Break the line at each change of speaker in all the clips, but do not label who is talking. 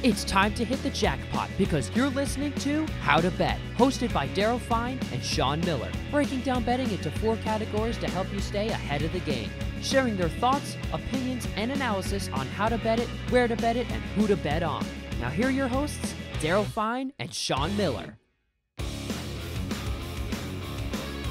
It's time to hit the jackpot because you're listening to How to Bet, hosted by Daryl Fein and Sean Miller, breaking down betting into 4 categories to help you stay ahead of the game, sharing their thoughts, opinions, and analysis on how to bet it, where to bet it, and who to bet on. Now here are your hosts, Daryl Fein and Sean Miller.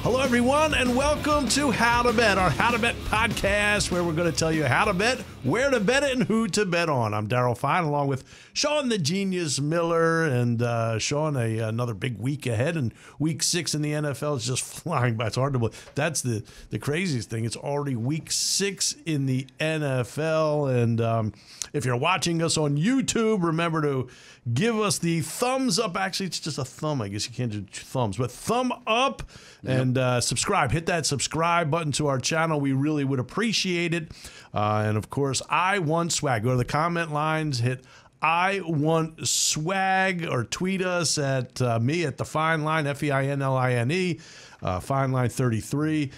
Hello, everyone, and welcome to How to Bet, our How to Bet podcast, where we're going to tell you how to bet, where to bet it, and who to bet on. I'm Daryl Fein, along with Sean the Genius Miller, and Sean, another big week ahead, and week 6 in the NFL is just flying by. It's hard to believe. That's the craziest thing. It's already week 6 in the NFL, and if you're watching us on YouTube, remember to give us the thumbs up. Actually, it's just a thumb. I guess you can't do thumbs, but thumb up. And subscribe. Hit that subscribe button to our channel. We really would appreciate it. And, of course, I want swag. Go to the comment lines, hit I want swag, or tweet us at me at the Fine Line, Feinline, Fine Line 33,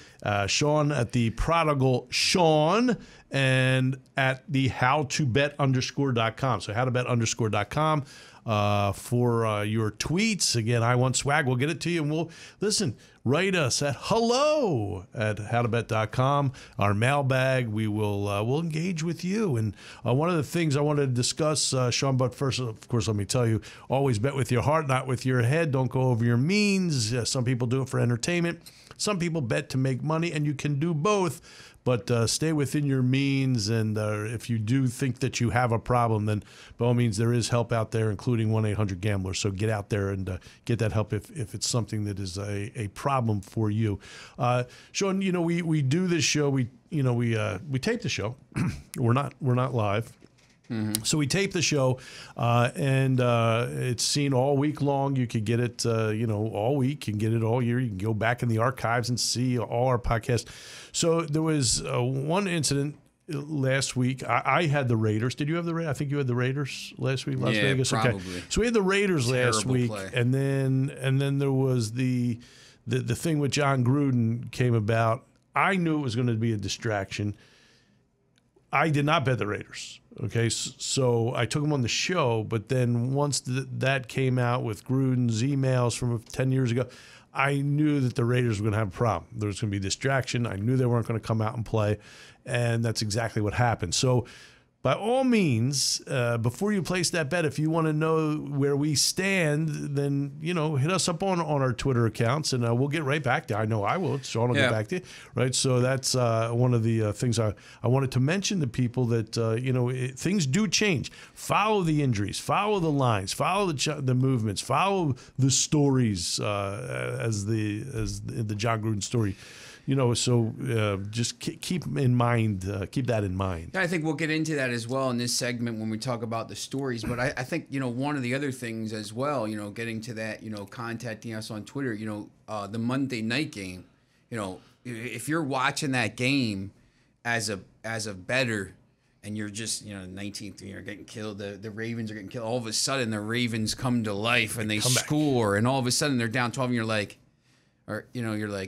Sean at the Prodigal Sean, and at the HowToBet_.com. So HowToBet_.com. For your tweets. Again, I want swag. We'll get it to you, and we'll listen. Write us at hello@howtobet.com. Our mailbag. We will we'll engage with you. And one of the things I wanted to discuss, Sean. But first, of course, let me tell you: always bet with your heart, not with your head. Don't go over your means. Some people do it for entertainment. Some people bet to make money, and you can do both. But stay within your means, and if you do think that you have a problem, then by all means, there is help out there, including 1-800-GAMBLER. So get out there and get that help if it's something that is a problem for you. Sean, you know, we do this show. We tape the show. We're not live. Mm-hmm. So we tape the show, and it's seen all week long. You could get it, all week. You can get it all year. You can go back in the archives and see all our podcasts. So there was one incident last week. I had the Raiders. Did you have the Raiders? I think you had the Raiders last week, Las Vegas.
Probably.
Okay. So we had the Raiders last week,
play.
and then there was the thing with John Gruden came about. I knew it was going to be a distraction. I did not bet the Raiders. Okay, so I took him on the show, but then once that came out with Gruden's emails from 10 years ago, I knew that the Raiders were going to have a problem. There was going to be a distraction. I knew they weren't going to come out and play, and that's exactly what happened. So by all means, before you place that bet, if you want to know where we stand, then, hit us up on our Twitter accounts, and we'll get right back to you. I know I will. Sean will get back to you, right? So that's one of the things I wanted to mention to people that, things do change. Follow the injuries. Follow the lines. Follow the movements. Follow the stories as the John Gruden story. So just keep that in mind.
I think we'll get into that as well in this segment when we talk about the stories. But I think, one of the other things as well, getting to that, contacting us on Twitter, the Monday night game, if you're watching that game as a bettor and you're just, 19th, you're getting killed, the Ravens are getting killed. All of a sudden, the Ravens come to life and they score, and all of a sudden they're down 12, and you're like,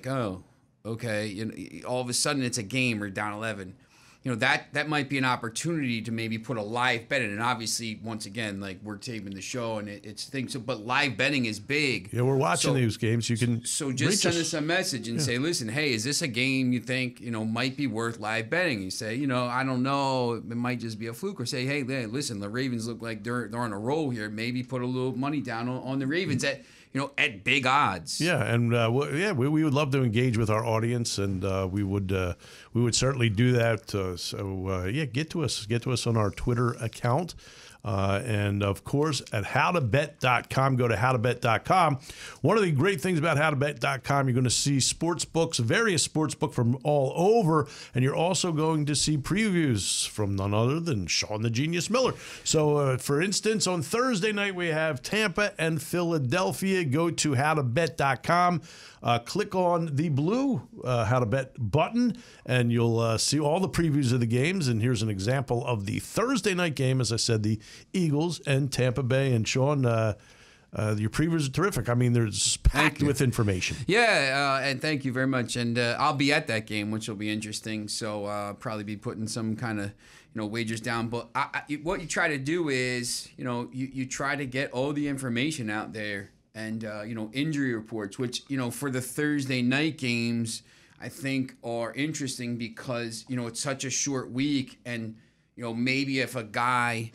oh. Okay, all of a sudden it's a game or down 11. That might be an opportunity to maybe put a live bet in. And obviously, once again, like we're taping the show and it's things, but live betting is big.
Yeah, we're watching these games. You can
just send us a message and say, listen, hey, is this a game you think might be worth live betting? You say, I don't know, it might just be a fluke. Or say, hey, listen, the Ravens look like they're on a roll here. Maybe put a little money down on the Ravens at big odds.
Yeah, and we would love to engage with our audience, and we would certainly do that. Get to us on our Twitter account. And, of course, at HowToBet.com. Go to HowToBet.com. One of the great things about HowToBet.com, you're going to see various sportsbook from all over, and you're also going to see previews from none other than Sean the Genius Miller. So, for instance, on Thursday night, we have Tampa and Philadelphia. Go to HowToBet.com. Click on the blue How to Bet button, and you'll see all the previews of the games. And here's an example of the Thursday night game. As I said, the Eagles and Tampa Bay. And Sean, your previews are terrific. I mean, they're just packed with information.
Yeah, and thank you very much. And I'll be at that game, which will be interesting. So I'll probably be putting some kind of wagers down. But what you try to do is, you try to get all the information out there and, injury reports, which, for the Thursday night games, I think are interesting because, it's such a short week and, maybe if a guy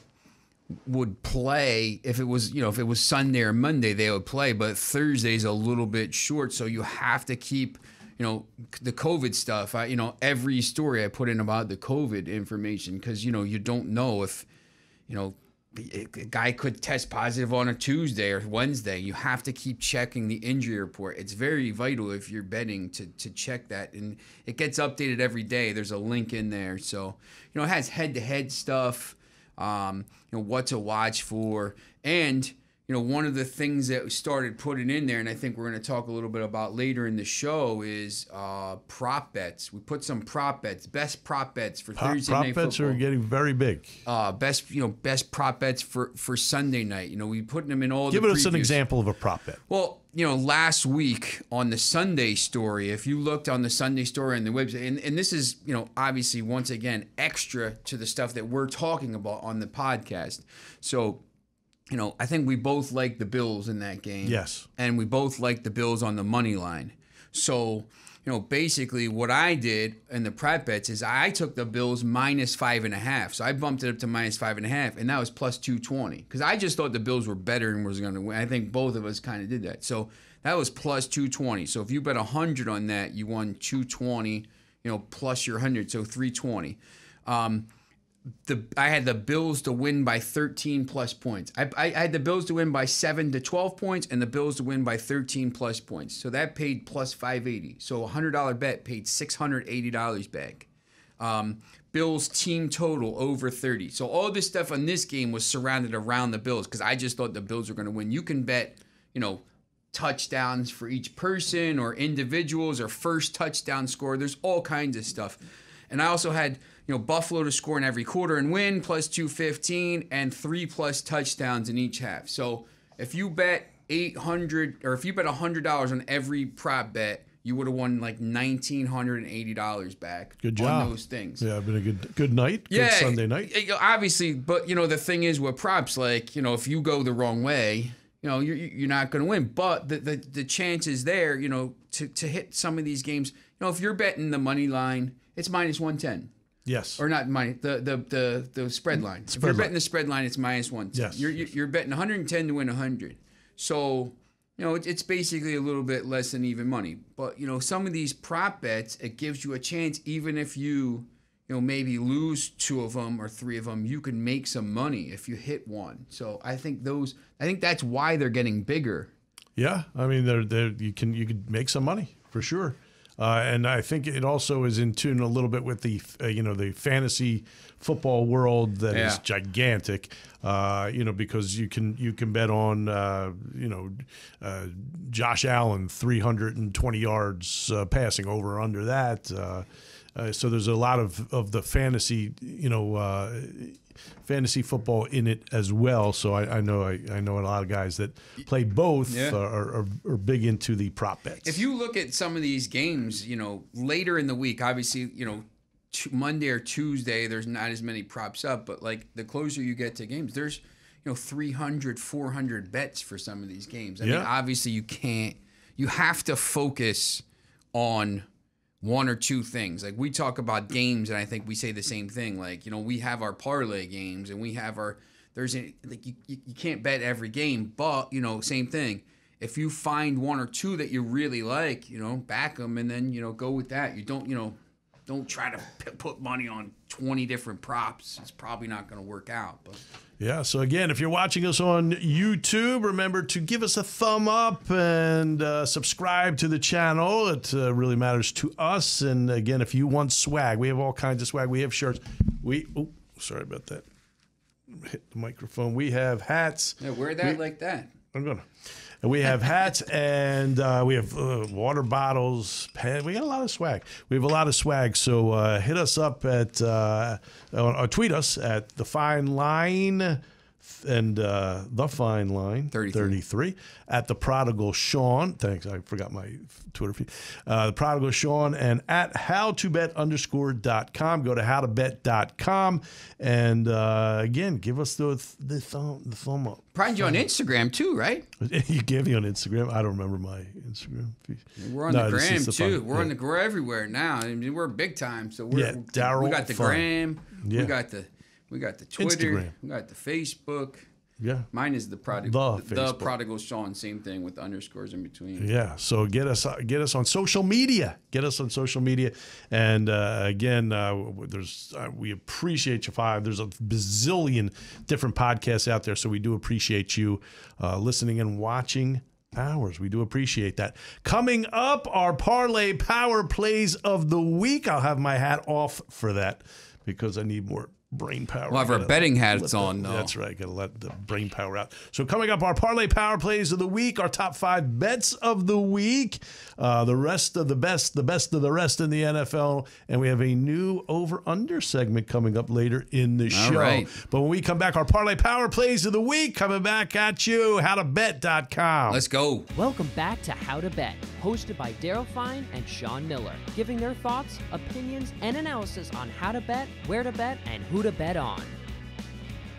would play, if it was Sunday or Monday, they would play, but Thursday's a little bit short. So you have to keep, the COVID stuff. Every story I put in about the COVID information because, you don't know if, a guy could test positive on a Tuesday or Wednesday. You have to keep checking the injury report. It's very vital if you're betting to check that. And it gets updated every day. There's a link in there. So, it has head-to-head stuff, what to watch for. And, one of the things that we started putting in there, and I think we're going to talk a little bit about later in the show, is prop bets. We put some prop bets, best prop bets for Thursday night football.
Prop bets are getting very big.
Best prop bets for Sunday night. We putting them in all
Give
the
us an
previews.
example of a prop bet.
Well, last week on the Sunday story, if you looked on the Sunday story on the website, and this is, obviously, once again, extra to the stuff that we're talking about on the podcast. So, I think we both like the Bills in that game.
Yes.
And we both like the Bills on the money line. So, basically what I did in the prep bets is I took the Bills minus 5.5. So I bumped it up to minus 5.5, and that was plus 220. Because I just thought the Bills were better and was going to win. I think both of us kind of did that. So that was plus 220. So if you bet 100 on that, you won 220, plus your 100, so 320. I had the Bills to win by 13 plus points. I had the Bills to win by 7 to 12 points and the Bills to win by 13 plus points. So that paid plus 580. So a $100 bet paid $680 back. Bills team total over 30. So all this stuff on this game was surrounded around the Bills because I just thought the Bills were going to win. You can bet, touchdowns for each person or individuals or first touchdown score. There's all kinds of stuff. And I also had, Buffalo to score in every quarter and win, plus 215, and 3+ touchdowns in each half. So if you bet $800, or if you bet $100 on every prop bet, you would have won like $1,980 back.
Good job
on those things.
Yeah, been a good night. Good Sunday night.
Obviously, but the thing is with props, like if you go the wrong way, you're not going to win. But the chance is there, to hit some of these games. If you're betting the money line, it's minus 110.
Yes.
Or not money, the spread line. If you're betting the spread line, it's minus 110.
Yes.
You're betting 110 to win 100. So, it's basically a little bit less than even money. But, some of these prop bets, it gives you a chance, even if you, maybe lose 2 of them or 3 of them, you can make some money if you hit one. So I think that's why they're getting bigger. Yeah,
I mean, you could make some money for sure. And I think it also is in tune a little bit with the the fantasy football world that is gigantic. Because you can bet on Josh Allen 320 yards passing over or under that. So there's a lot of the fantasy fantasy football in it as well. So I know a lot of guys that play both are big into the prop bets.
If you look at some of these games, later in the week, obviously, Monday or Tuesday, there's not as many props up, but like the closer you get to games, there's 300, 400 bets for some of these games. I mean, obviously you have to focus on one or two things. Like we talk about games, and I think we say the same thing. Like, we have our parlay games, and we have you can't bet every game, but same thing. If you find one or two that you really like, back them, and then go with that. You don't try to put money on 20 different props. It's probably not going to work out. But
yeah, so again, if you're watching us on YouTube, remember to give us a thumb up and subscribe to the channel. It really matters to us. And again, if you want swag, we have all kinds of swag. We have shirts. Sorry about that. Hit the microphone. We have hats.
Yeah, wear that like that.
I'm going to. And we have hats and we have water bottles, pen. We got a lot of swag. We have a lot of swag. So hit us up at, or tweet us at The Fine Line and the Fine Line 33 at the Prodigal Sean. Thanks, I forgot my Twitter feed. The Prodigal Sean, and at HowToBet_.com. Go to HowToBet.com, and again, give us the thumb up.
Find you on Instagram too, right?
You gave me on Instagram. I don't remember my Instagram feed.
We're on the gram too. We're everywhere now. I mean, we're big time. So we got the gram. Yeah. We got the Twitter.
Instagram.
We got the Facebook.
Yeah.
Mine is the Prodigal Sean. Same thing with the underscores in between.
Yeah. So get us on social media. Get us on social media. And again, we appreciate you. There's a bazillion different podcasts out there, so we do appreciate you listening and watching ours. We do appreciate that. Coming up, our Parlay Power Plays of the week. I'll have my hat off for that because I need more brain power.
We'll have our betting hats on, though.
That's right. Got to let the brain power out. So coming up, our Parlay Power Plays of the week, our top 5 bets of the week, the rest of the best of the rest in the NFL, and we have a new over-under segment coming up later in the show.
Right.
But when we come back, our Parlay Power Plays of the week coming back at you, HowToBet.com.
Let's go.
Welcome back to How to Bet, hosted by Daryl Fein and Sean Miller, giving their thoughts, opinions, and analysis on how to bet, where to bet, and who to bet on.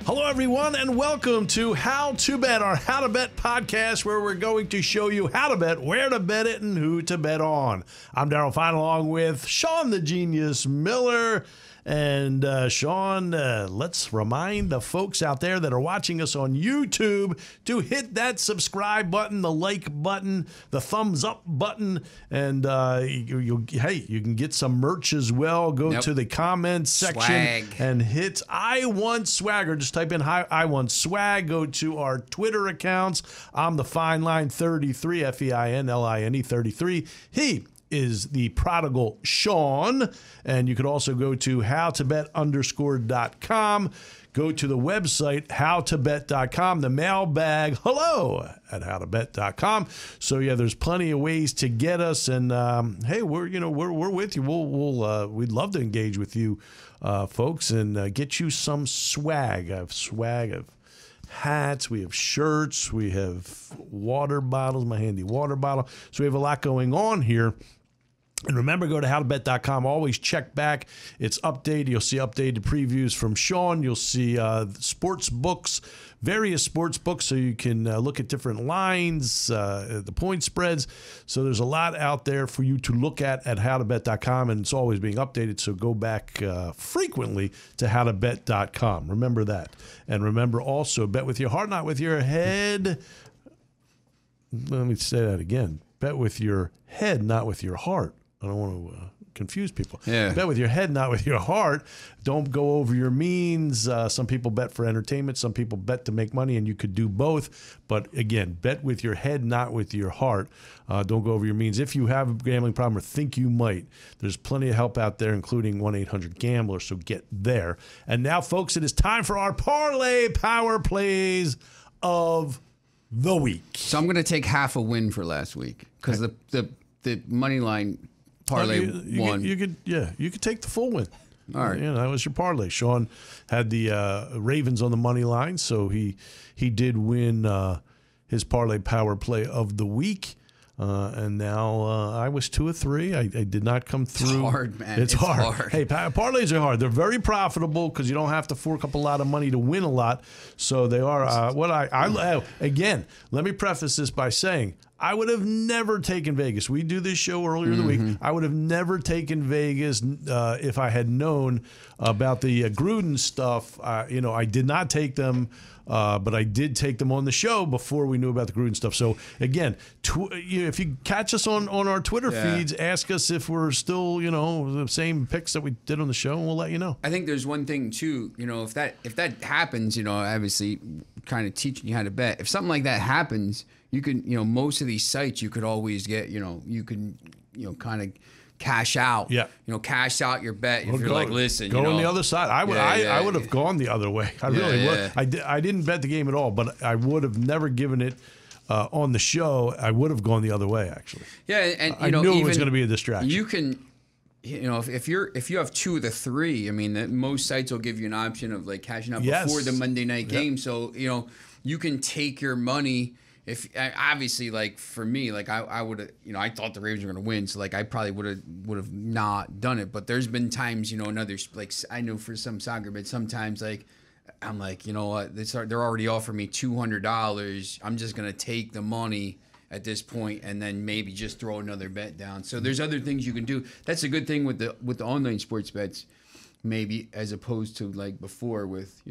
Hello, everyone, and welcome to How to Bet, our How to Bet podcast, where we're going to show you how to bet, where to bet it, and who to bet on. I'm Daryl Fein, along with Sean the Genius Miller. And Sean, let's remind the folks out there that are watching us on YouTube to hit that subscribe button, the like button, the thumbs up button, and you can get some merch as well. Go to the comments section and hit I Want Swagger. Just type in I Want Swag. Go to our Twitter accounts. I'm the Fine Line 33, FEINLINE 33. He is the Prodigal Sean, and you could also go to HowToBet_.com. Go to the website HowToBet.com, the mailbag hello at HowToBet.com. So yeah, there's plenty of ways to get us, and hey, we're with you. We'd love to engage with you, folks, and get you some swag. I have swag of hats, we have shirts, we have water bottles, my handy water bottle. So we have a lot going on here. And remember, go to howtobet.com. Always check back. It's updated. You'll see updated previews from Sean. You'll see sports books, various sports books, so you can look at different lines, the point spreads. So there's a lot out there for you to look at howtobet.com, and it's always being updated. So go back frequently to howtobet.com. Remember that. And remember also, bet with your heart, not with your head. Let me say that again. Bet with your head, not with your heart. I don't want to confuse people.
Yeah.
Bet with your head, not with your heart. Don't go over your means. Some people bet for entertainment. Some people bet to make money, and you could do both. But again, bet with your head, not with your heart. Don't go over your means. If you have a gambling problem or think you might, there's plenty of help out there, including 1-800-GAMBLER, so get there. And now, folks, it is time for our Parlay Power Plays of the week.
So I'm going to take half a win for last week because the money line parlay won.
You could take the full win.
All right.
That was your parlay. Sean had the Ravens on the money line, so he did win his Parlay Power Play of the week. And now I was 2 of 3. I did not come through.
It's hard, man.
It's hard. Hey, parlays are hard. They're very profitable because you don't have to fork up a lot of money to win a lot. So they are. Again, let me preface this by saying I would have never taken Vegas. We do this show earlier in the week. I would have never taken Vegas if I had known about the Gruden stuff. I did not take them. But I did take them on the show before we knew about the Gruden stuff. So again, if you catch us on our Twitter feeds, ask us if we're still, the same picks that we did on the show, and we'll let you know.
I think there's one thing too, if that happens, obviously kind of teaching you how to bet. If something like that happens, you can, most of these sites you could always get, you can, kind of cash out.
Yeah.
Cash out your bet if you're like, listen.
Go on the other side. I would have gone the other way. I really would. I didn't bet the game at all, but I would have never given it on the show. I would have gone the other way, actually.
Yeah, and
I knew it was going to be a distraction.
You can if you have 2 of the 3, I mean, most sites will give you an option of like cashing out before the Monday night game. So you can take your money. If obviously, like for me, like I would have, I thought the Ravens were going to win, so like I probably would have not done it. But there's been times, in others, like I know for some soccer bets, sometimes like I'm like, you know what, they're already offering me $200. I'm just going to take the money at this point and then maybe just throw another bet down. So there's other things you can do. That's a good thing with the online sports bets, maybe as opposed to like before with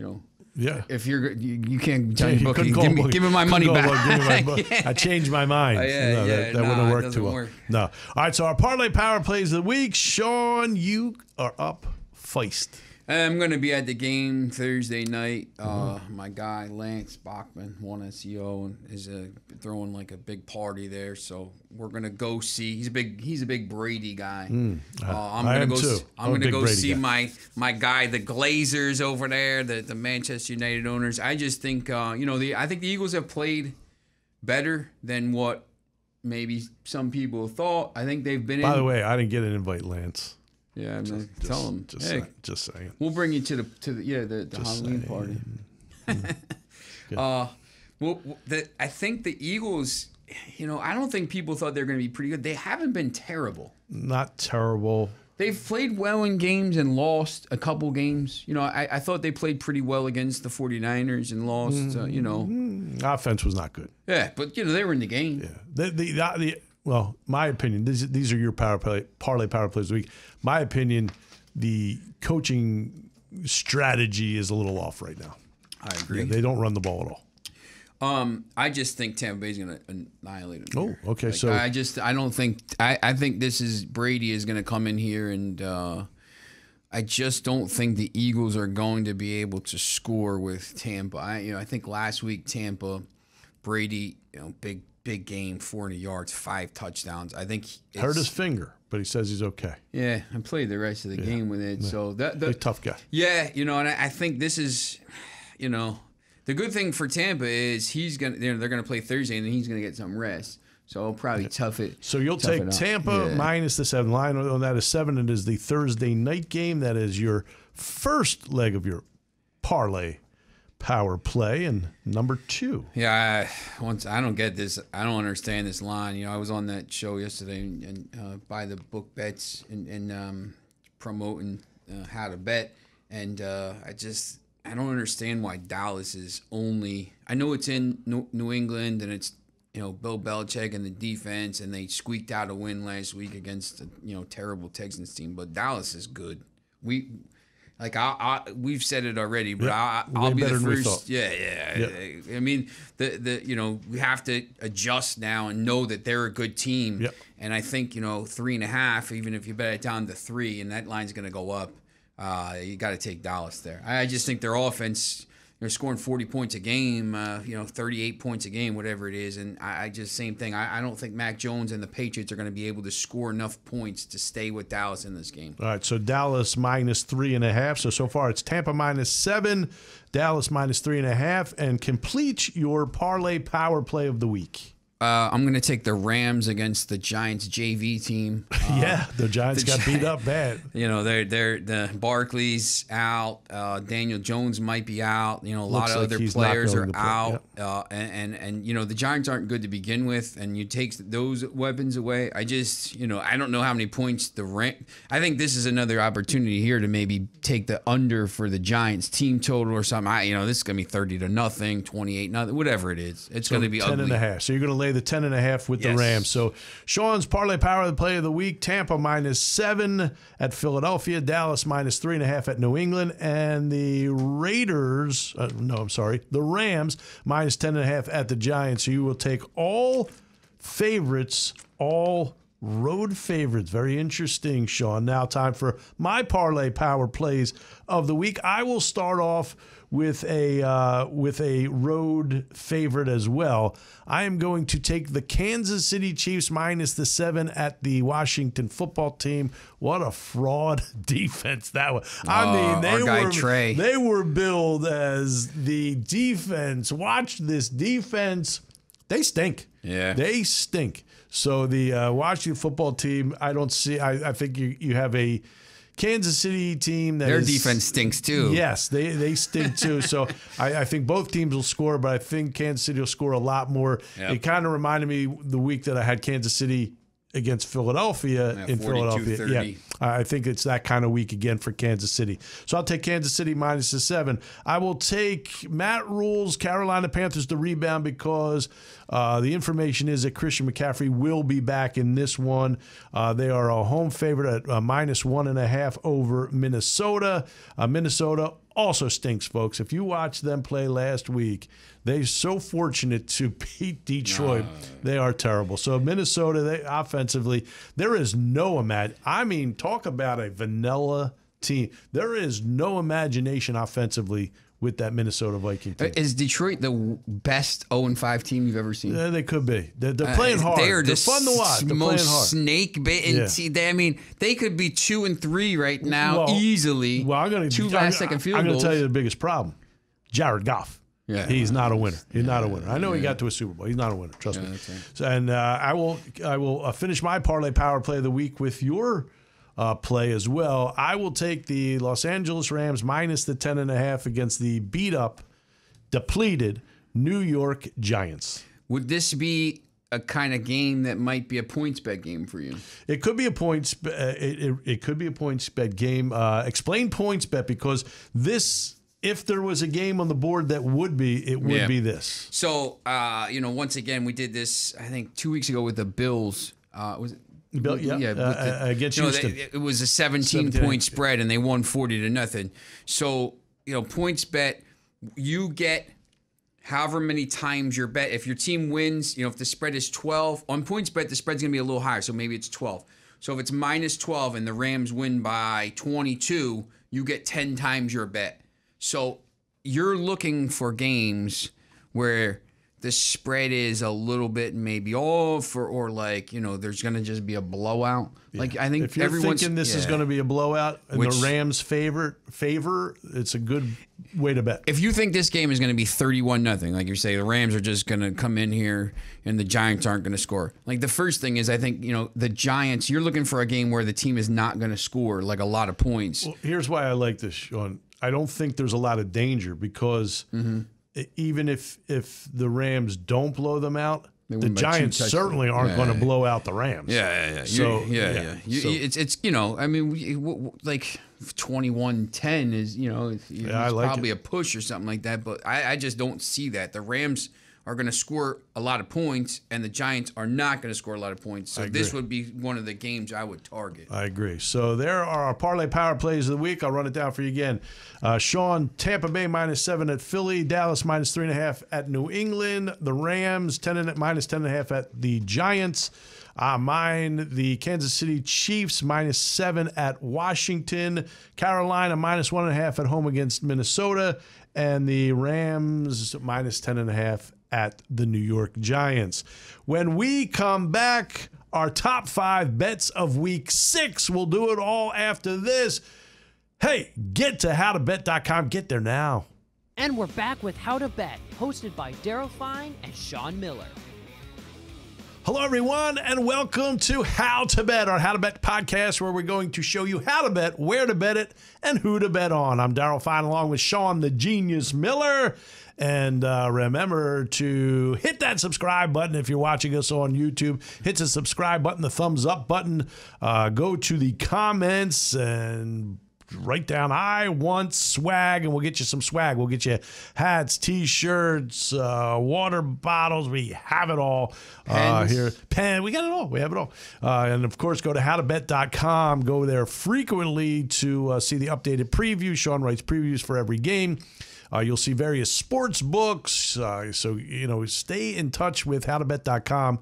Yeah.
If you can't tell your bookie, give me my
money
back.
I changed my mind. That wouldn't work too well. No. All right, so our Parlay Power Plays of the week. Sean, you are up feist.
I'm going to be at the game Thursday night. My guy, Lance Bachman, 1SEO, and is throwing like a big party there. So we're going to go see. He's a big Brady guy. I'm going to go see my guy, the Glazers over there, the Manchester United owners. I just think, I think the Eagles have played better than what maybe some people thought. I think they've been
By the way, I didn't get an invite, Lance.
Yeah, tell them.
Just saying.
We'll bring you to the Halloween party. I think the Eagles. I don't think people thought they were going to be pretty good. They haven't been terrible.
Not terrible.
They've played well in games and lost a couple games. I thought they played pretty well against the 49ers and lost.
Offense was not good.
Yeah, but they were in the game.
Yeah. Well, my opinion, these are your parlay power plays of the week. My opinion, the coaching strategy is a little off right now.
I agree.
Yeah, they don't run the ball at all.
I just think Tampa Bay's going to annihilate them.
Oh, okay. So
I think this is Brady is going to come in here, and I just don't think the Eagles are going to be able to score with Tampa. I think last week Tampa, Brady, big game, 400 yards, 5 touchdowns. I think
hurt his finger, but he says he's okay.
Yeah, I played the rest of the game with it. Yeah. So
big tough guy.
Yeah, and I think this is, the good thing for Tampa is they're gonna play Thursday and then he's gonna get some rest. So I'll probably tough it.
So you'll take Tampa minus the 7. Line on that is 7. It is the Thursday night game. That is your first leg of your parlay power play, and number 2.
Yeah, I don't get this. I don't understand this line. I was on that show yesterday and by the book bets and promoting how to bet, and I don't understand why Dallas is only. I know it's in New England and it's Bill Belichick and the defense, and they squeaked out a win last week against a terrible Texans team, but Dallas is good. We've said it already, but I'll be the first. Yeah. I mean, we have to adjust now and know that they're a good team.
Yep.
And I think 3.5, even if you bet it down to 3, and that line's going to go up, you got to take Dallas there. I just think their offense. They're scoring 40 points a game, 38 points a game, whatever it is. And same thing. I don't think Mac Jones and the Patriots are going to be able to score enough points to stay with Dallas in this game.
All right, so Dallas minus 3.5. So far it's Tampa minus 7, Dallas minus 3.5, and complete your parlay power play of the week.
I'm going to take the Rams against the Giants JV team.
The Giants got beat up bad.
They're the Barkley's out. Daniel Jones might be out. A lot of other players are out. Yep. And the Giants aren't good to begin with. And you take those weapons away. I don't know how many points the Rams. I think this is another opportunity here to maybe take the under for the Giants team total or something. This is going to be 30-0, 28-0, whatever it is. It's going to be
10.5. So you're going to lay the 10.5 with the Rams. So Sean's parlay power the of the week: Tampa minus 7 at Philadelphia, Dallas minus 3.5 at New England, and the the Rams minus 10.5 at the Giants. So you will take all favorites, all road favorites. Very interesting, Sean. Now time for my parlay power plays of the week. I will start off with a road favorite as well. I am going to take the Kansas City Chiefs minus the 7 at the Washington football team. What a fraud defense that was. They were billed as the defense. Watch this defense. they stink.
Yeah.
They stink. So the Washington football team, I don't see. I think you have a Kansas City team that
their defense stinks too.
Yes, they stink too. So I think both teams will score, but I think Kansas City will score a lot more.
Yep.
It kind of reminded me the week that I had Kansas City against Philadelphia in Philadelphia.
42-30.
Yeah, I think it's that kind of week again for Kansas City. So I'll take Kansas City minus the 7. I will take Matt Rule's Carolina Panthers to rebound because the information is that Christian McCaffrey will be back in this one. They are a home favorite at minus 1.5 over Minnesota. Minnesota also stinks, folks. If you watched them play last week, they're so fortunate to beat Detroit. They are terrible. So Minnesota, offensively, there is no talk about a vanilla team. There is no imagination offensively with that Minnesota Viking team.
Is Detroit the best 0-5 team you've ever seen?
Yeah, they could be. They're playing hard.
They're
fun to watch. They're
most
playing hard.
snake-bitten team. They could be 2-3 right now easily.
Well, I'm going to
2 last-second field goals.
I'm going to tell you the biggest problem. Jared Goff.
Yeah,
he's not a winner. He's not a winner. I know he got to a Super Bowl. He's not a winner. Trust me. Right. So, and I will finish my parlay power play of the week with your play as well. I will take the Los Angeles Rams minus the 10.5 against the beat-up, depleted New York Giants.
Would this be a kind of game that might be a points bet game for you?
It could be a points. It could be a points bet game. Explain points bet because this. If there was a game on the board that would be, it would be this.
So, once again, we did this, I think, 2 weeks ago with the Bills. Was it?
Against Houston.
It was a 17-point spread, and they won 40-0. So, points bet, you get however many times your bet. If your team wins, if the spread is 12, on points bet, the spread's going to be a little higher, so maybe it's 12. So if it's minus 12 and the Rams win by 22, you get 10 times your bet. So you're looking for games where the spread is a little bit maybe off or there's going to just be a blowout. Yeah. Like I think
if you're thinking this is going to be a blowout and the Rams favor, it's a good way to bet.
If you think this game is going to be 31-0, like you say, the Rams are just going to come in here and the Giants aren't going to score. Like the first thing is I think, the Giants, you're looking for a game where the team is not going to score like a lot of points.
Well, here's why I like this, Sean. I don't think there's a lot of danger because even if the Rams don't blow them out, the Giants certainly aren't going to blow out the Rams.
Yeah. So it's like 21-10 is it's probably a push or something like that. But I just don't see that. The Rams are going to score a lot of points, and the Giants are not going to score a lot of points. So this would be one of the games I would target.
I agree. So there are our Parlay Power Plays of the week. I'll run it down for you again. Sean, Tampa Bay minus 7 at Philly. Dallas minus 3.5 at New England. The Rams minus 10.5 at the Giants. Mine, the Kansas City Chiefs minus 7 at Washington. Carolina minus 1.5 at home against Minnesota. And the Rams minus 10.5 at the New York Giants. When we come back, our top 5 bets of week 6. We'll do it all after this. Hey, get to HowToBet.com. Get there now.
And we're back with How to Bet, hosted by Daryl Fein and Sean Miller.
Hello, everyone, and welcome to How to Bet, our How to Bet podcast, where we're going to show you how to bet, where to bet it, and who to bet on. I'm Daryl Fein, along with Sean the Genius Miller. And remember to hit that subscribe button if you're watching us on YouTube. Hit the subscribe button, the thumbs up button. Go to the comments and write down, I want swag, and we'll get you some swag. We'll get you hats, T-shirts, water bottles. We have it all here. Pen, we got it all. We have it all. And, of course, go to howtobet.com. Go there frequently to see the updated preview. Sean writes previews for every game. You'll see various sports books. So, stay in touch with howtobet.com.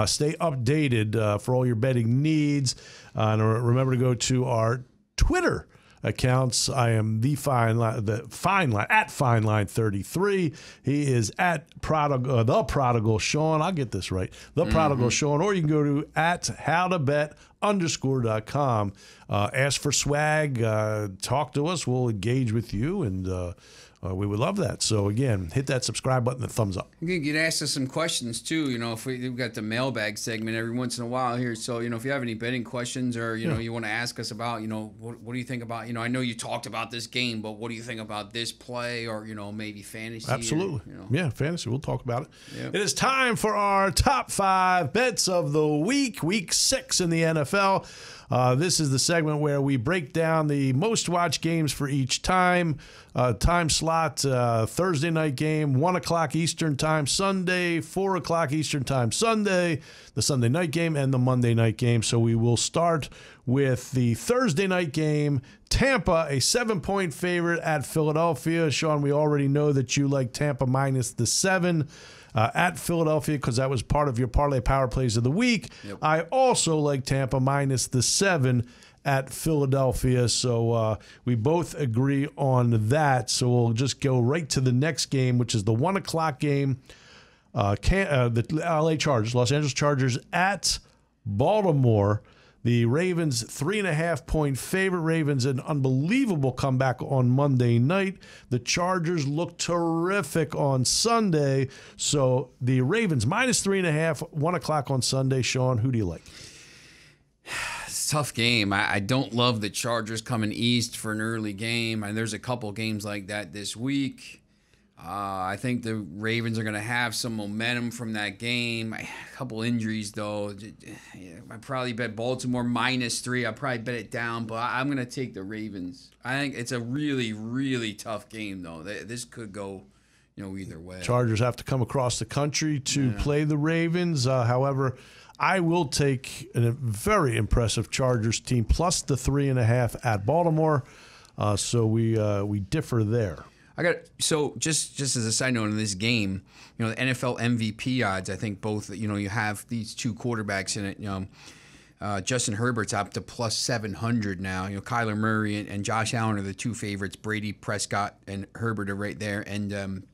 Stay updated for all your betting needs. And remember to go to our Twitter accounts. I am the Fine Line at FineLine33. He is at the Prodigal Sean. I'll get this right. The Prodigal Sean. Or you can go to at HowToBet_. HowToBet_.com. Ask for swag. Talk to us. We'll engage with you, and we would love that. So, again, hit that subscribe button and thumbs up.
You can ask us some questions, too. If we've got the mailbag segment every once in a while here. So, if you have any betting questions or, you want to ask us about, what do you think about, I know you talked about this game, but what do you think about this play or, maybe fantasy?
Absolutely.
Or,
Yeah, fantasy. We'll talk about it.
Yep.
It is time for our top 5 bets of the week, week 6 in the NFL. This is the segment where we break down the most watched games for each time slot. Thursday night game, 1 o'clock Eastern time Sunday, 4 o'clock Eastern time Sunday, the Sunday night game, and the Monday night game. So we will start with the Thursday night game. Tampa, a 7-point favorite at Philadelphia. Sean, we already know that you like Tampa minus the 7. At Philadelphia, because that was part of your Parlay Power Plays of the week. Yep. I also like Tampa minus the 7 at Philadelphia, so we both agree on that. So we'll just go right to the next game, which is the 1 o'clock game. The LA Chargers, Los Angeles Chargers at Baltimore. The Ravens, 3.5-point favorite. Ravens, an unbelievable comeback on Monday night. The Chargers look terrific on Sunday. So the Ravens, minus 3.5, 1 o'clock on Sunday. Sean, who do you like?
It's a tough game. I don't love the Chargers coming east for an early game. And there's a couple games like that this week. I think the Ravens are going to have some momentum from that game. A couple injuries, though. I probably bet Baltimore minus 3. I probably bet it down, but I'm going to take the Ravens. I think it's a really, really tough game, though. This could go, either way.
Chargers have to come across the country to play the Ravens. However, I will take a very impressive Chargers team plus the 3.5 at Baltimore. So we differ there.
So just as a side note in this game, the NFL MVP odds, I think both, you have these two quarterbacks in it. Justin Herbert's up to plus 700 now. Kyler Murray and Josh Allen are the two favorites. Brady, Prescott, and Herbert are right there. And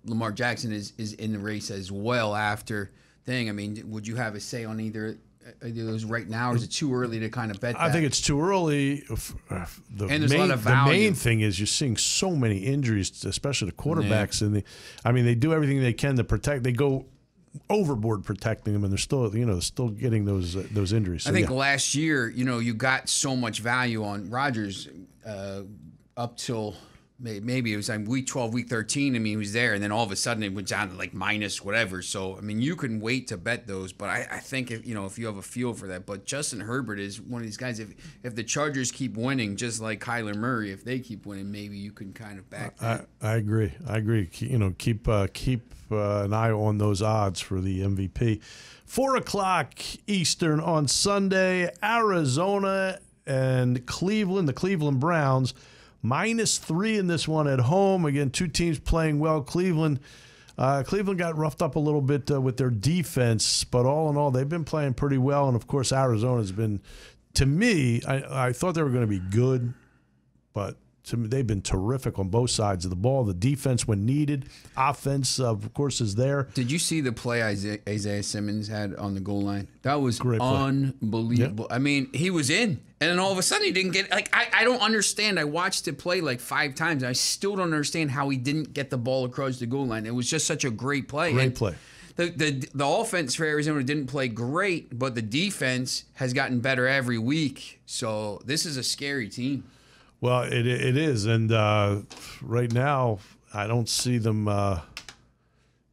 Lamar Jackson is in the race as well after thing. I mean, would you have a say on either of those right now, or is it too early to kind of bet that?
I think it's too early.
And there's a lot of value.
The main thing is you're seeing so many injuries, especially the quarterbacks. Yeah. And they do everything they can to protect. They go overboard protecting them, and they're still getting those injuries. So,
I think last year, you got so much value on Rodgers up till maybe it was like week 12, week 13. I mean, he was there, and then all of a sudden it went down to like minus whatever. So, I mean, you can wait to bet those, but I think if you have a feel for that. But Justin Herbert is one of these guys. If the Chargers keep winning, just like Kyler Murray, if they keep winning, maybe you can kind of back that.
I agree. Keep an eye on those odds for the MVP. 4 o'clock Eastern on Sunday, Arizona and Cleveland. The Cleveland Browns. Minus 3 in this one at home. Again, two teams playing well. Cleveland got roughed up a little bit with their defense, but all in all, they've been playing pretty well. And, of course, Arizona's been, to me, I thought they were going to be good, but to me, they've been terrific on both sides of the ball. The defense, when needed, offense, of course, is there.
Did you see the play Isaiah Simmons had on the goal line? That was
great play.
Unbelievable. Yep. I mean, he was in. And then all of a sudden he didn't get I don't understand. I watched it play like 5 times. And I still don't understand how he didn't get the ball across the goal line. It was just such a great play.
Great play.
The offense for Arizona didn't play great, but the defense has gotten better every week. So this is a scary team.
Well, it is, and right now I don't see them. I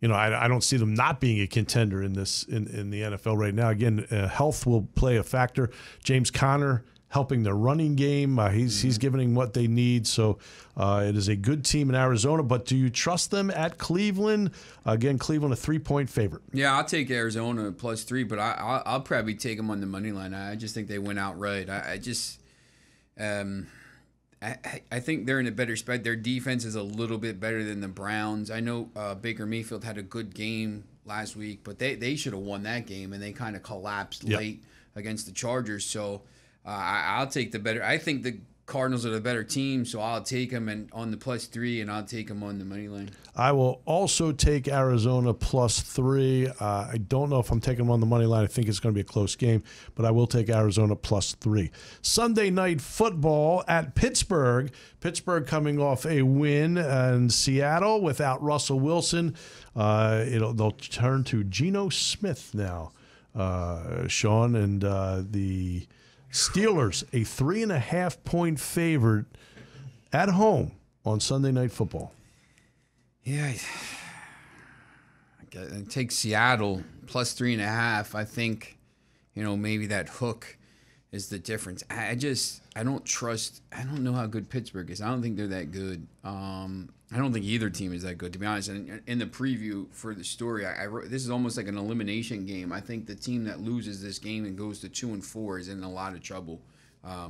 don't see them not being a contender in the NFL right now. Again, health will play a factor. James Conner helping their running game. He's giving what they need. So it is a good team in Arizona. But do you trust them at Cleveland? Again, Cleveland a 3-point favorite.
Yeah, I'll take Arizona plus 3, but I'll probably take them on the money line. I just think they win outright. I think they're in a better spot. Their defense is a little bit better than the Browns. I know Baker Mayfield had a good game last week, but they should have won that game, and they kind of collapsed late against the Chargers. So I'll take the better. I think Cardinals are the better team, so I'll take them and on the +3, and I'll take them on the money line.
I will also take Arizona +3. I don't know if I'm taking them on the money line. I think it's going to be a close game, but I will take Arizona +3. Sunday night football at Pittsburgh. Pittsburgh coming off a win in Seattle without Russell Wilson. They'll turn to Geno Smith now, Sean, and the Steelers, a 3.5-point favorite at home on Sunday Night Football.
Yeah, I take Seattle +3.5. I think, maybe that hook is the difference. I don't know how good Pittsburgh is. I don't think they're that good. I don't think either team is that good, to be honest. And in the preview for the story, I wrote, this is almost like an elimination game. I think the team that loses this game and goes to 2-4 is in a lot of trouble. I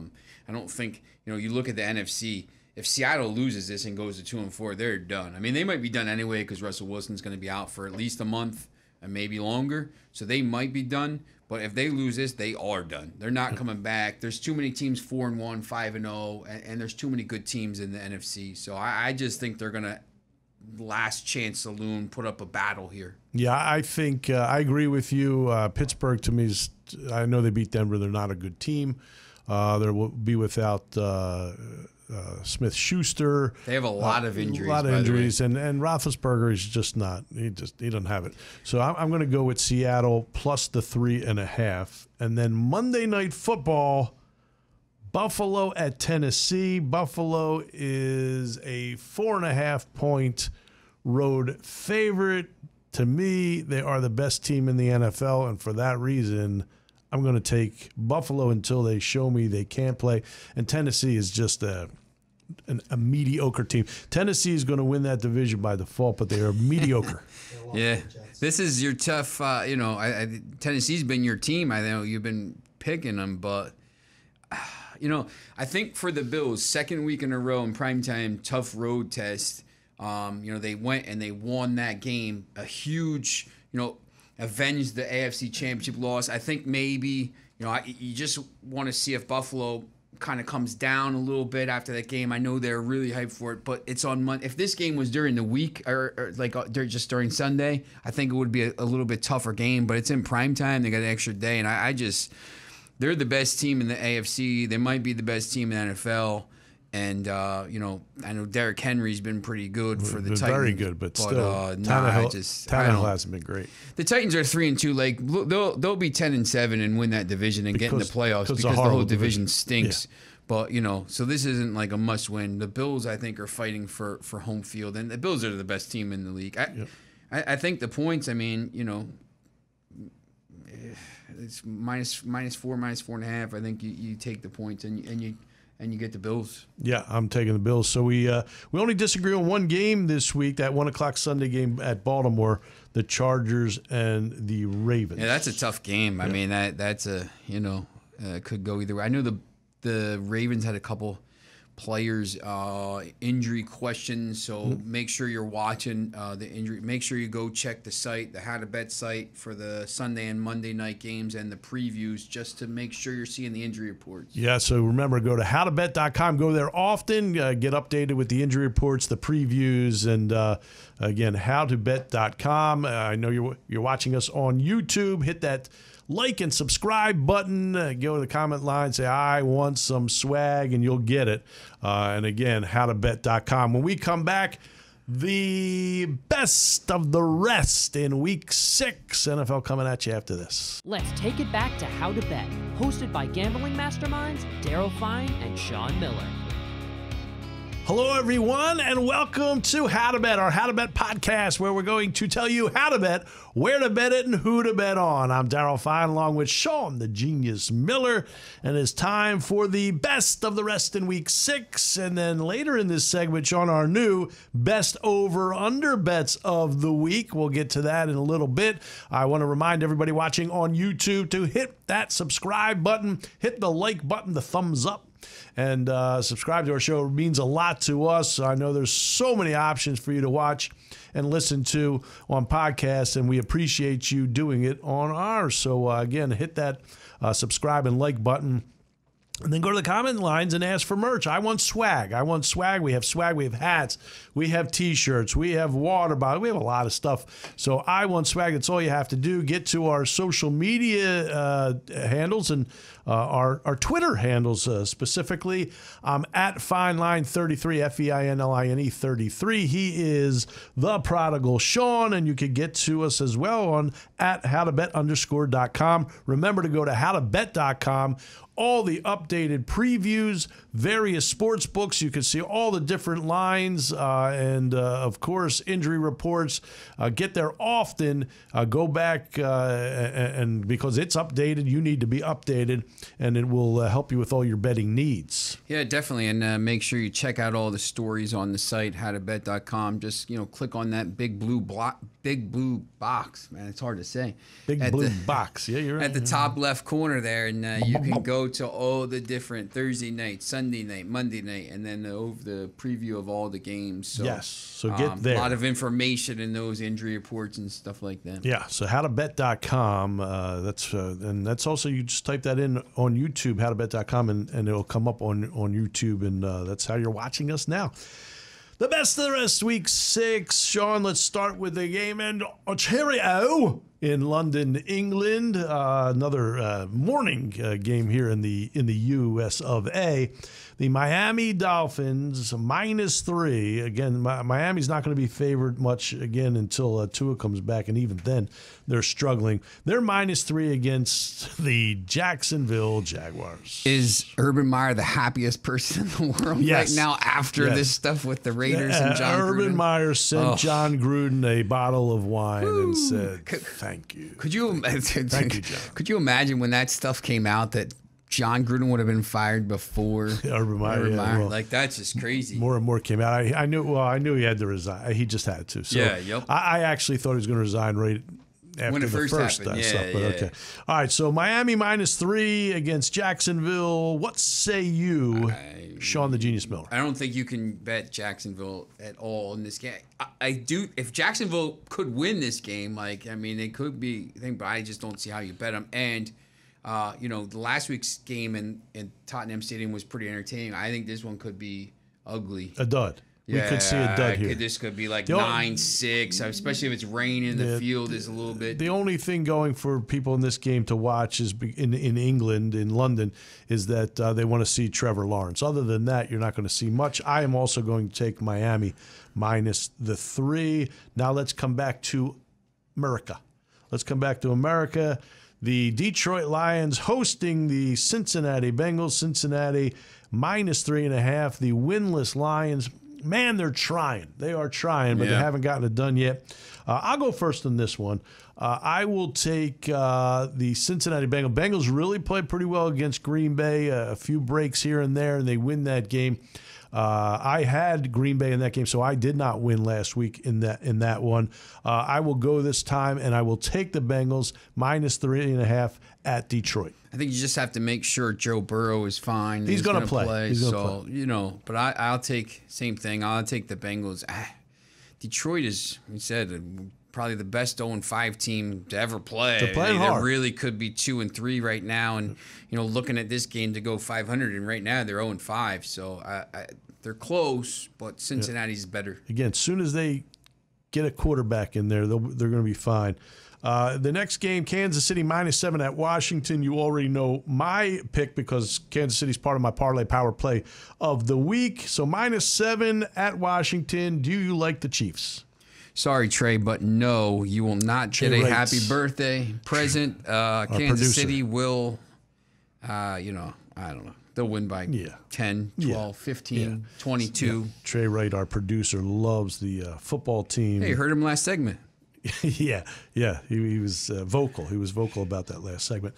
don't think, you look at the NFC. If Seattle loses this and goes to 2-4, they're done. I mean, they might be done anyway because Russell Wilson's going to be out for at least a month and maybe longer. So they might be done. But if they lose this, they are done. They're not coming back. There's too many teams 4-1, 5-0, and there's too many good teams in the NFC. So I just think they're going to last chance saloon, put up a battle here.
Yeah, I think I agree with you. Pittsburgh, to me, I know they beat Denver. They're not a good team. They will be without Smith-Schuster.
They have a lot of injuries.
A lot of injuries, and Roethlisberger is just not. He doesn't have it. So I'm going to go with Seattle plus the 3.5, and then Monday Night Football, Buffalo at Tennessee. Buffalo is a 4.5-point road favorite. To me, they are the best team in the NFL, and for that reason, I'm going to take Buffalo until they show me they can't play. And Tennessee is just a mediocre team. Tennessee is going to win that division by default, but they are mediocre.
Yeah, this is your tough. Tennessee's been your team. I know you've been picking them, but I think for the Bills, second week in a row in primetime, tough road test. They went and they won that game. A huge, avenged the AFC Championship loss. I think maybe, you just want to see if Buffalo kind of comes down a little bit after that game. I know they're really hyped for it, but it's on Monday. If this game was during the week or just during Sunday, I think it would be a little bit tougher game, but it's in prime time. They got an extra day, and they're the best team in the AFC. They might be the best team in the NFL. And, I know Derrick Henry's been pretty good for the Titans. Very good,
but still, Tannehill hasn't been great.
The Titans are 3-2. Like, they'll be 10-7 and win that division and get in the playoffs because the whole division stinks. Yeah. But, so this isn't like a must-win. The Bills, I think, are fighting for home field, and the Bills are the best team in the league. I think the points, it's minus 4, minus 4.5. I think you take the points and you get the Bills.
Yeah, I'm taking the Bills. So we only disagree on one game this week, that 1 o'clock Sunday game at Baltimore, the Chargers and the Ravens.
Yeah, that's a tough game. I mean, that's could go either way. I know the Ravens had a couple players injury questions, so make sure you're watching the injury. Make sure you go check the site, the HowToBet site, for the Sunday and Monday night games and the previews, just to make sure you're seeing the injury reports.
Yeah, so remember, go to howtobet.com. Go there often, get updated with the injury reports, the previews, and again, howtobet.com. I know you're watching us on YouTube. Hit that like and subscribe button. Go to the comment line, say, I want some swag, and you'll get it. And again, howtobet.com. When we come back, the best of the rest in Week 6. NFL coming at you after this.
Let's take it back to How to Bet, hosted by gambling masterminds Daryl Fein and Sean Miller.
Hello, everyone, and welcome to How to Bet, our How to Bet podcast, where we're going to tell you how to bet, where to bet it, and who to bet on. I'm Daryl Fein, along with Sean, the Genius Miller, and it's time for the best of the rest in Week 6. And then later in this segment, Sean, our new best over-under bets of the week. We'll get to that in a little bit. I want to remind everybody watching on YouTube to hit that subscribe button, hit the like button, the thumbs up, and subscribe to our show. It means a lot to us. I know there's so many options for you to watch and listen to on podcasts, and we appreciate you doing it on ours. So, again, hit that subscribe and like button. And then go to the comment lines and ask for merch. I want swag. I want swag. We have swag. We have hats. We have T-shirts. We have water bottles. We have a lot of stuff. So I want swag. That's all you have to do. Get to our social media handles and our Twitter handles specifically. At FeinLine33, Feinline 33. He is the Prodigal Sean, and you can get to us as well on at HowToBet_.com. Remember to go to HowToBet.com. All the updated previews, various sports books. You can see all the different lines and, of course, injury reports. Get there often. Go back, and because it's updated, you need to be updated, and it will help you with all your betting needs.
Yeah, definitely. And make sure you check out all the stories on the site, howtobet.com. Just, click on that big blue box. Man, it's hard to say.
Big blue box. Yeah, you're right.
At the top left corner there, and you can go to all the different Thursday night, Sunday night, Monday night, and then over the preview of all the games. So,
yes, so get there.
A lot of information in those injury reports and stuff like that.
Yeah, so howtobet.com. And that's also, you just type that in on YouTube, howtobet.com, and it'll come up on YouTube, and that's how you're watching us now. The best of the rest, week 6. Sean, let's start with the game in Ontario in London, England. Another morning game here in the U.S. of A. The Miami Dolphins -3. Again, Miami's not going to be favored much again until Tua comes back, and even then they're struggling. They're -3 against the Jacksonville Jaguars.
Is Urban Meyer the happiest person in the world right now after this stuff with the Raiders and John Gruden?
Urban Meyer sent John Gruden a bottle of wine and said, thank you.
Could you
Thank you, John.
Could you imagine when that stuff came out that John Gruden would have been fired before
Urban Meyer? Well,
like, that's just crazy.
More and more came out. I knew he had to resign. He just had to. So
yeah, yep.
I actually thought he was going to resign right after
when it
the first
happened.
stuff. But okay. All right, so Miami -3 against Jacksonville. What say you, Sean the Genius Miller?
I don't think you can bet Jacksonville at all in this game. I do. If Jacksonville could win this game, it could be a thing, but I just don't see how you bet them. And the last week's game in Tottenham Stadium was pretty entertaining. I think this one could be ugly.
A dud. We could see a dud here.
This could be like 9-6, especially if it's raining. The field is a little bit.
The only thing going for people in this game to watch is in England, in London, is that they want to see Trevor Lawrence. Other than that, you're not going to see much. I am also going to take Miami -3. Now let's come back to America. The Detroit Lions hosting the Cincinnati Bengals. Cincinnati -3.5. The winless Lions. Man, they're trying. They are trying, but they haven't gotten it done yet. I'll go first on this one. I will take the Cincinnati Bengals. Bengals really played pretty well against Green Bay. A few breaks here and there, and they win that game. I had Green Bay in that game, so I did not win last week in that one. I will go this time, and I will take the Bengals -3.5 at Detroit.
I think you just have to make sure Joe Burrow is fine.
He's going to play.
But I'll take same thing. I'll take the Bengals. Detroit is, we said, probably the best 0-5 team to ever play.
They're playing hard.
They really could be 2-3 right now, and looking at this game to go 500, and right now they're 0-5. So they're close, but Cincinnati's better.
Again, as soon as they get a quarterback in there, they're going to be fine. The next game, Kansas City -7 at Washington. You already know my pick because Kansas City's part of my Parlay Power Play of the week. So -7 at Washington. Do you like the Chiefs?
Sorry, Trey, but no, you will not get a happy birthday present. Kansas City will, I don't know. They'll win by 10, 12, 15, 22.
Yeah. Trey Wright, our producer, loves the football team.
Hey, you heard him last segment.
Yeah. He was vocal. He was vocal about that last segment.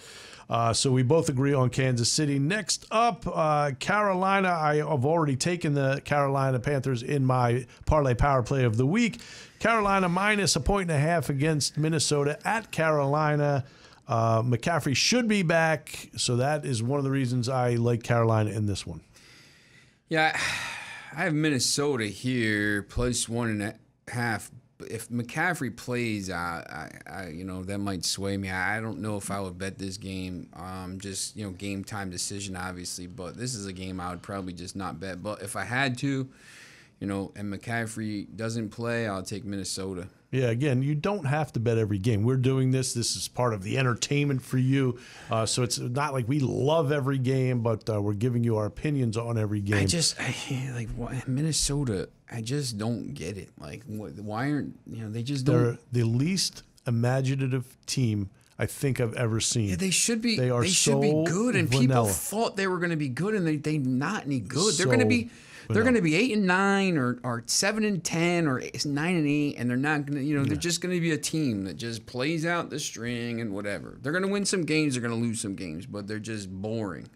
So we both agree on Kansas City. Next up, Carolina. I have already taken the Carolina Panthers in my Parlay Power Play of the week. Carolina -1.5 against Minnesota at Carolina. McCaffrey should be back, so that is one of the reasons I like Carolina in this one.
Yeah, I have Minnesota here +1.5. if McCaffrey plays, I that might sway me. I don't know if I would bet this game. Just game time decision, obviously. But this is a game I would probably just not bet. But if I had to, and McCaffrey doesn't play, I'll take Minnesota.
Yeah, again, you don't have to bet every game. We're doing this. This is part of the entertainment for you. So it's not like we love every game, but we're giving you our opinions on every game.
Minnesota, I just don't get it. Like, why aren't, they just don't.
They're the least imaginative team I think I've ever seen.
Yeah, they should be.
They
should be good, and
vanilla.
people thought they were going to be good, and they not any good.
So
they're going to be. They're
vanilla.
going to be 8-9 or 7-10 or 9-8, and they're not going to. They're just going to be a team that just plays out the string and whatever. They're going to win some games. They're going to lose some games, but they're just boring.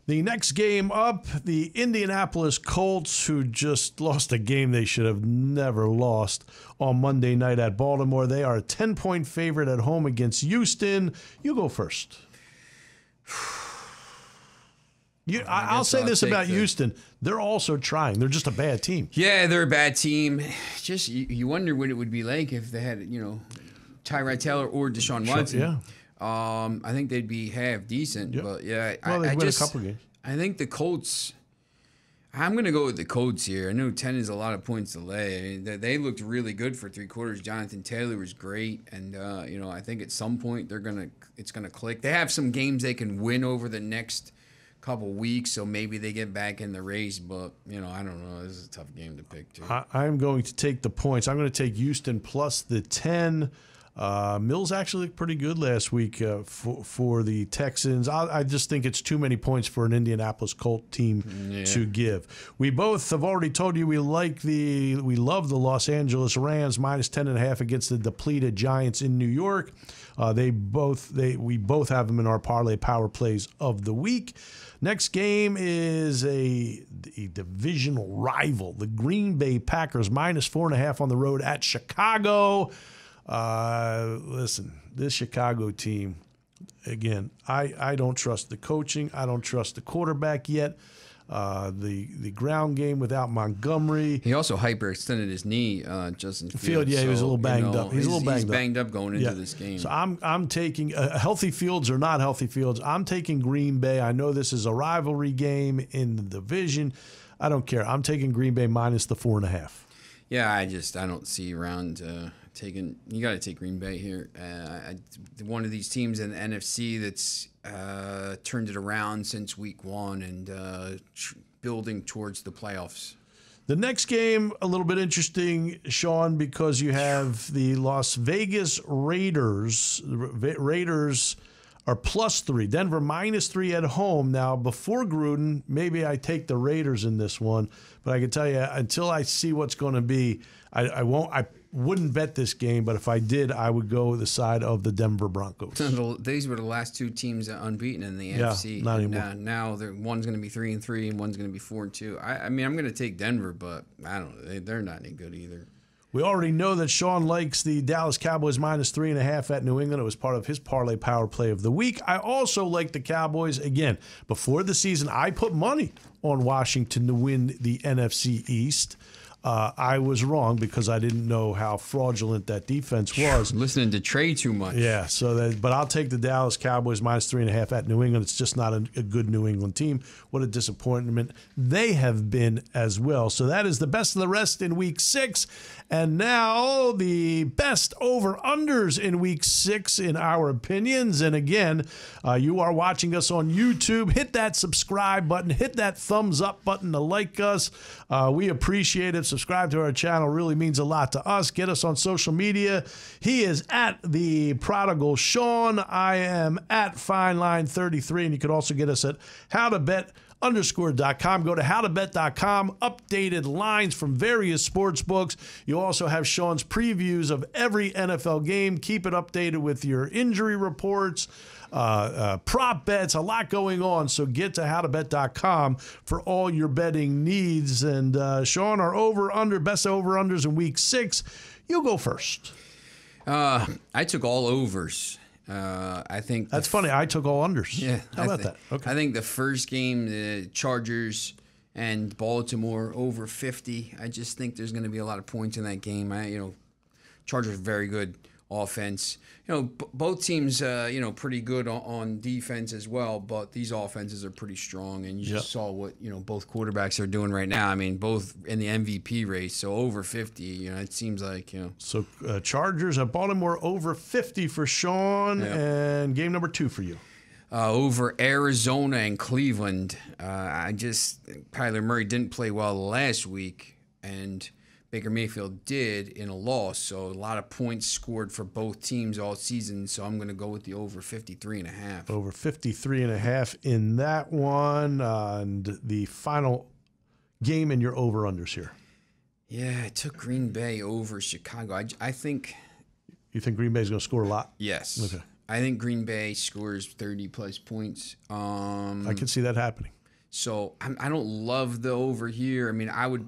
The next game up, the Indianapolis Colts, who just lost a game they should have never lost on Monday night at Baltimore. They are a 10-point favorite at home against Houston. You go first. I'll say this about Houston. They're also trying. They're just a bad team.
Yeah, they're a bad team. Just you wonder what it would be like if they had, Tyrod Taylor or Deshaun Watson.
Yeah.
I think they'd be half decent. Yep. But yeah,
they've won a couple games.
I think the Colts. I'm going to go with the Colts here. I know 10 is a lot of points to lay. I mean, they looked really good for 3 quarters. Jonathan Taylor was great, and I think at some point it's gonna click. They have some games they can win over the next couple weeks, so maybe they get back in the race. But I don't know. This is a tough game to pick too.
I'm going to take the points. I'm going to take Houston plus the 10. Mills actually looked pretty good last week for the Texans. I just think it's too many points for an Indianapolis Colt team to give. We both have already told you we love the Los Angeles Rams minus 10.5 against the depleted Giants in New York. We both have them in our Parlay Power Plays of the week. Next game is a divisional rival, the Green Bay Packers minus 4.5 on the road at Chicago. Listen, this Chicago team, again, I don't trust the coaching. I don't trust the quarterback yet. The ground game without Montgomery.
He also hyperextended his knee, Justin Fields.
Yeah, he was a little banged up. He's
banged up going into this game.
So I'm taking healthy Fields or not healthy Fields. I'm taking Green Bay. I know this is a rivalry game in the division. I don't care. I'm taking Green Bay minus the 4.5.
Yeah, I don't see around taking. You got to take Green Bay here. One of these teams in the NFC that's turned it around since week 1 and building towards the playoffs.
The next game, a little bit interesting, Sean, because you have the Las Vegas Raiders. Raiders are +3. Denver -3 at home. Now, before Gruden, maybe I take the Raiders in this one, but I can tell you until I see what's going to be, I wouldn't bet this game, but if I did, I would go the side of the Denver Broncos.
These were the last 2 teams unbeaten in the NFC.
Not anymore.
Now one's going to be 3-3 and one's going to be 4-2. I mean, I'm going to take Denver, but I don't know. They're not any good either.
We already know that Sean likes the Dallas Cowboys minus 3.5 at New England. It was part of his Parlay Power Play of the week. I also like the Cowboys. Again, before the season, I put money on Washington to win the NFC East. I was wrong because I didn't know how fraudulent that defense was.
Listening to Trey too much.
Yeah, but I'll take the Dallas Cowboys minus 3.5 at New England. It's just not a good New England team. What a disappointment they have been as well. So that is the best of the rest in Week 6. And now the best over-unders in Week 6 in our opinions. And again, you are watching us on YouTube. Hit that subscribe button. Hit that thumbs up button to like us. We appreciate it. Subscribe to our channel. Really means a lot to us. Get us on social media. He is at the Prodigal Sean. I am at FineLine33. And you can also get us at HowToBet_.com. Go to HowToBet.com. Updated lines from various sports books. You also have Sean's previews of every NFL game. Keep it updated with your injury reports, prop bets, a lot going on. So get to HowToBet.com for all your betting needs. And Sean, our best over-unders in Week 6. You go first.
I took all overs. I think
that's funny. I took all unders.
Yeah,
how about that? Okay.
I think the first game, the Chargers and Baltimore over 50. I just think there's going to be a lot of points in that game. Chargers very good offense. Both teams, pretty good on defense as well, but these offenses are pretty strong, and you just saw what, both quarterbacks are doing right now. I mean, both in the MVP race, so over 50, it seems like,
So Chargers at Baltimore over 50 for Sean, and game number 2 for you.
Over Arizona and Cleveland. Kyler Murray didn't play well last week, and Baker Mayfield did in a loss, so a lot of points scored for both teams all season, so I'm going to go with the over 53.5.
Over 53.5 in that one, and the final game in your over-unders here.
Yeah, I took Green Bay over Chicago. I think...
You think Green Bay's going to score a lot?
Yes.
Okay.
I think Green Bay scores 30-plus points.
I can see that happening.
So I don't love the over here. I mean, I would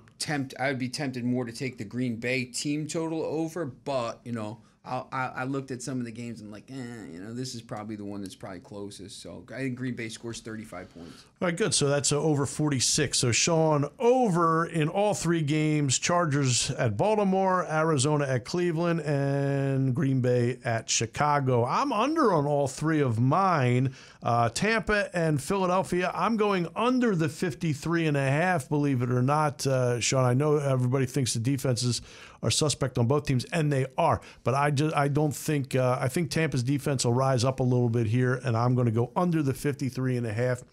be tempted more to take the Green Bay team total over, but I looked at some of the games and I'm like, this is probably the one that's probably closest. So I think Green Bay scores 35 points.
All right, good. So that's over 46. So Sean, over in all 3 games: Chargers at Baltimore, Arizona at Cleveland, and Green Bay at Chicago. I'm under on all 3 of mine. Tampa and Philadelphia, I'm going under the 53.5, believe it or not. Sean, I know everybody thinks the defenses are suspect on both teams, and they are. But I don't think I think Tampa's defense will rise up a little bit here, and I'm going to go under the 53.5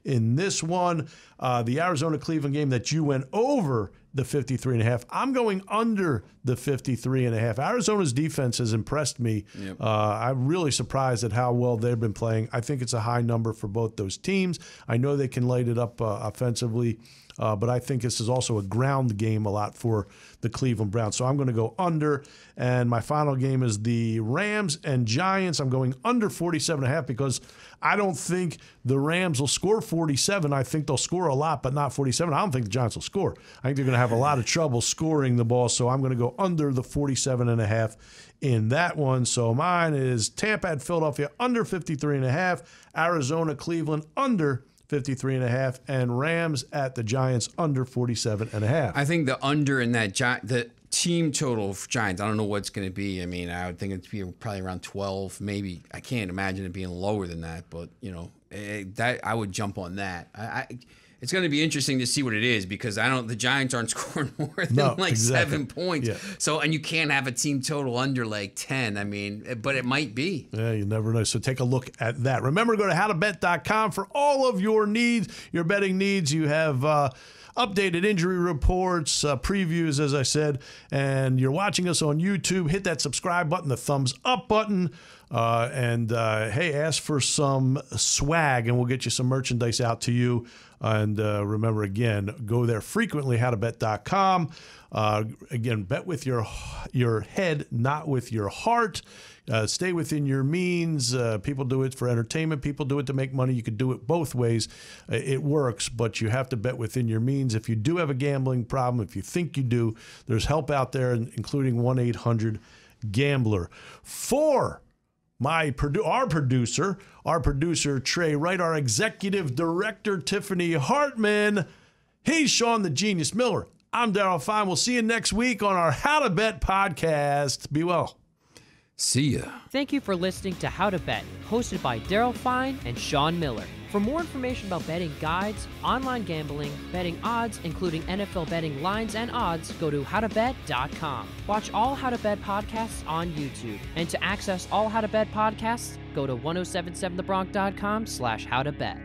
in this one. The Arizona-Cleveland game that you went over the 53.5, I'm going under the 53.5. Arizona's defense has impressed me.
Yep.
I'm really surprised at how well they've been playing. I think it's a high number for both those teams. I know they can light it up offensively, but I think this is also a ground game a lot for the Cleveland Browns. So I'm going to go under. And my final game is the Rams and Giants. I'm going under 47.5 because I don't think the Rams will score 47. I think they'll score a lot, but not 47. I don't think the Giants will score. I think they're going to have a lot of trouble scoring the ball. So I'm going to go under the 47.5 in that one. So mine is Tampa at Philadelphia under 53.5, Arizona, Cleveland under 53.5, and Rams at the Giants under 47.5.
I think the under in that the team total of Giants, I don't know what's going to be. I mean, I would think it'd be probably around 12, maybe. I can't imagine it being lower than that, but that I would jump on that. It's going to be interesting to see what it is because the Giants aren't scoring more than 7 points.
Yeah.
So, and you can't have a team total under 10. I mean, but it might be.
Yeah, you never know. So take a look at that. Remember, go to howtobet.com for all of your needs, your betting needs. You have updated injury reports, previews, as I said, and you're watching us on YouTube. Hit that subscribe button, the thumbs up button, and hey, ask for some swag, and we'll get you some merchandise out to you. And remember, again, go there frequently, howtobet.com. Again, bet with your head, not with your heart. Stay within your means. People do it for entertainment. People do it to make money. You could do it both ways. It works, but you have to bet within your means. If you do have a gambling problem, if you think you do, there's help out there, including 1-800-GAMBLER. For our producer Trey Wright, our executive director Tiffany Hartman, he's Sean the Genius Miller. I'm Daryl Fein. We'll see you next week on our How to Bet podcast. Be well.
See ya.
Thank you for listening to How to Bet, hosted by Daryl Fein and Sean Miller. For more information about betting guides, online gambling, betting odds, including NFL betting lines and odds, go to howtobet.com. Watch all How to Bet podcasts on YouTube. And to access all How to Bet podcasts, go to 1077thebronx.com/howtobet.